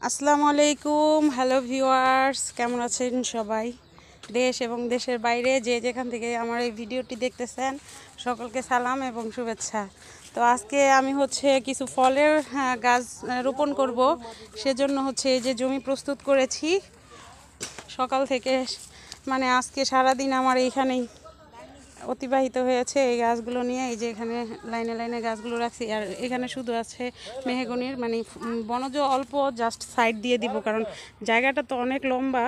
আসসালামু আলাইকুম, hello viewers, কেমন আছেন সবাই? দেশ এবং দেশের বাইরে যে যেখান থেকে আমার এই ভিডিওটি দেখতেছেন সকলকে সালাম এবং শুভেচ্ছা। তো আজকে আমি কিছু ফলের গাছ রোপণ করব, সেজন্য এই যে জমি প্রস্তুত করেছি সকাল থেকে। মানে আজকে সারাদিন আমার এইখানেই অতিবাহিত হয়েছে এই গাছগুলো নিয়ে। এই যে এখানে লাইনে লাইনে গাছগুলো রাখছি, আর এখানে শুধু আছে মেহগনির, মানে বনজ অল্প জাস্ট সাইড দিয়ে দিব, কারণ জায়গাটা তো অনেক লম্বা,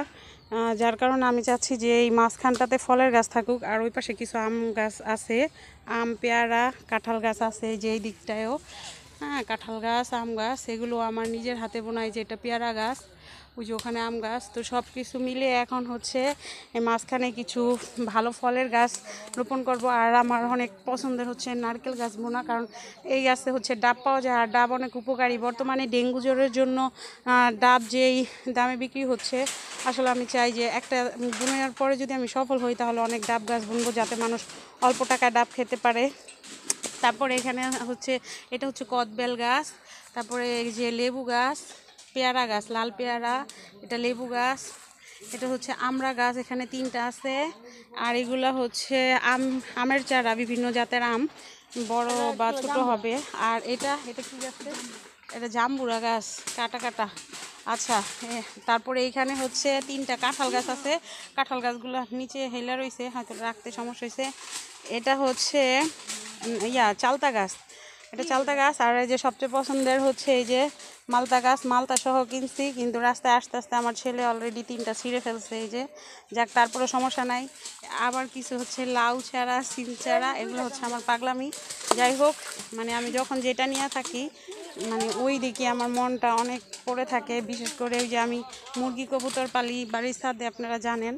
যার কারণে আমি চাচ্ছি যে এই মাঝখানটাতে ফলের গাছ থাকুক। আর ওই পাশে কিছু আম গাছ আছে, আম পেয়ারা কাঁঠাল গাছ আছে যে এই দিকটায়ও। হ্যাঁ, কাঁঠাল গাছ আম গাছ এগুলো আমার নিজের হাতে বোনাই, যে এটা পেয়ারা গাছ, ওই যে ওখানে আম গাছ। তো সব কিছু মিলে এখন এই মাঝখানে কিছু ভালো ফলের গাছ রোপণ করব। আর আমার অনেক পছন্দের নারকেল গাছ বোনা, কারণ এই গাছে ডাব পাওয়া যায়, আর ডাব অনেক উপকারী। বর্তমানে ডেঙ্গু জ্বরের জন্য ডাব যেই দামে বিক্রি হচ্ছে, আসলে আমি চাই যে একটা বুনার পরে যদি আমি সফল হই তাহলে অনেক ডাব গাছ বুনবো, যাতে মানুষ অল্প টাকায় ডাব খেতে পারে। তারপরে এখানে এটা কদবেল গাছ, তারপরে এই যে লেবু গাছ, পেয়ারা গাছ, লাল পেয়ারা, এটা লেবু গাছ, এটা আমড়া গাছ, এখানে 3টা আছে। আর এগুলা আমের চারা, বিভিন্ন জাতের আম, বড় বা ছোট হবে। আর এটা এটা কি গাছ? এটা জাম্বুরা গাছ, কাটা কাটা। আচ্ছা, তারপরে এইখানে 3টা কাঁঠাল গাছ আছে। কাঁঠাল গাছগুলো নিচে হেলা রয়েছে, হয়তো রাখতে সমস্যা হয়েছে। এটা চালতা গাছ, এটা চালতা গাছ। আর এই যে সবচেয়ে পছন্দের এই যে মালতা গাছ, মালতা সহ কিনছি, কিন্তু রাস্তায় আস্তে আস্তে আমার ছেলে অলরেডি 3টা ছিঁড়ে ফেলছে। এই যে যাক, তারপরে সমস্যা নাই। আবার কিছু লাউ চারা, সিম চারা, এগুলো আমার পাগলামি। যাই হোক, মানে আমি যখন যেটা নিয়ে থাকি, মানে ওই দিকে আমার মনটা অনেক পড়ে থাকে। বিশেষ করে ওই যে আমি মুরগি কবুতর পালি বাড়ির ছাদে, আপনারা জানেন।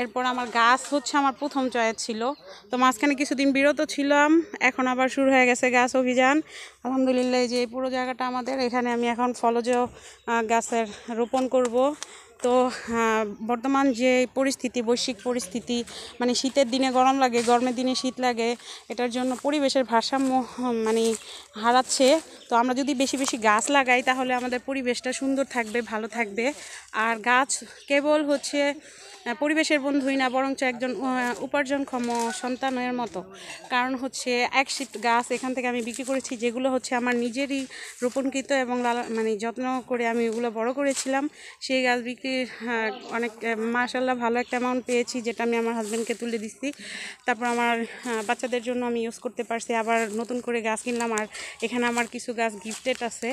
এরপর আমার গাছ আমার প্রথম চয়েস ছিল, তো মাঝখানে কিছুদিন বিরত ছিলাম, এখন আবার শুরু হয়ে গেছে গাছ অভিযান। আলহামদুলিল্লাহ, যে পুরো জায়গাটা আমাদের, এখানে আমি এখন ফলজ গাছের রোপণ করব। তো বর্তমান যে পরিস্থিতি, বৈশ্বিক পরিস্থিতি, মানে শীতের দিনে গরম লাগে, গরমের দিনে শীত লাগে, এটার জন্য পরিবেশের ভারসাম্য মানে হারাচ্ছে। তো আমরা যদি বেশি বেশি গাছ লাগাই তাহলে আমাদের পরিবেশটা সুন্দর থাকবে, ভালো থাকবে। আর গাছ কেবল পরিবেশের বন্ধুই না, বরঞ্চ একজন উপার্জনক্ষম সন্তানের মতো। কারণ এক শীত গাছ এখান থেকে আমি বিক্রি করেছি, যেগুলো আমার নিজেরই রোপণকৃত এবং মানে যত্ন করে আমি এগুলো বড় করেছিলাম। সেই গাছ বিক্রির অনেক মাশাআল্লাহ ভালো একটা অ্যামাউন্ট পেয়েছি, যেটা আমি আমার হাজব্যান্ডকে তুলে দিচ্ছি। তারপর আমার বাচ্চাদের জন্য আমি ইউজ করতে পারছি। আবার নতুন করে গাছ কিনলাম, আর এখানে আমার কিছু গাছ গিফটেড আছে।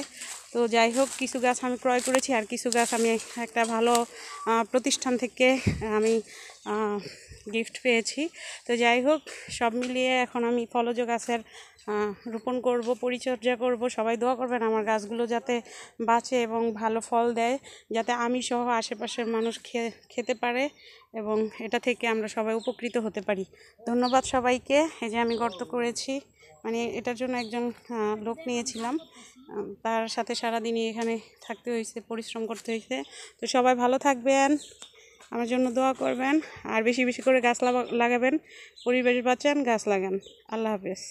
তো যাই হোক, কিছু গাছ আমি ক্রয় করেছি, আর কিছু গাছ আমি একটা ভালো প্রতিষ্ঠান থেকে আমি গিফট পেয়েছি। তো যাই হোক, সব মিলিয়ে এখন আমি ফলজ গাছের রোপণ করব, পরিচর্যা করব। সবাই দোয়া করবেন আমার গাছগুলো যাতে বাঁচে এবং ভালো ফল দেয়, যাতে আমি সহ আশেপাশের মানুষ খেতে পারে, এবং এটা থেকে আমরা সবাই উপকৃত হতে পারি। ধন্যবাদ সবাইকে। এই যে আমি গর্ত করেছি, মানে এটার জন্য একজন লোক নিয়েছিলাম, তার সাথে সারাদিনই এখানে থাকতে হয়েছে, পরিশ্রম করতে হয়েছে। তো সবাই ভালো থাকবেন, আমার জন্য দোয়া করবেন, আর বেশি বেশি করে গাছ লাগাবেন। পরিবেশ বাঁচান, গাছ লাগান। আল্লাহ হাফেজ।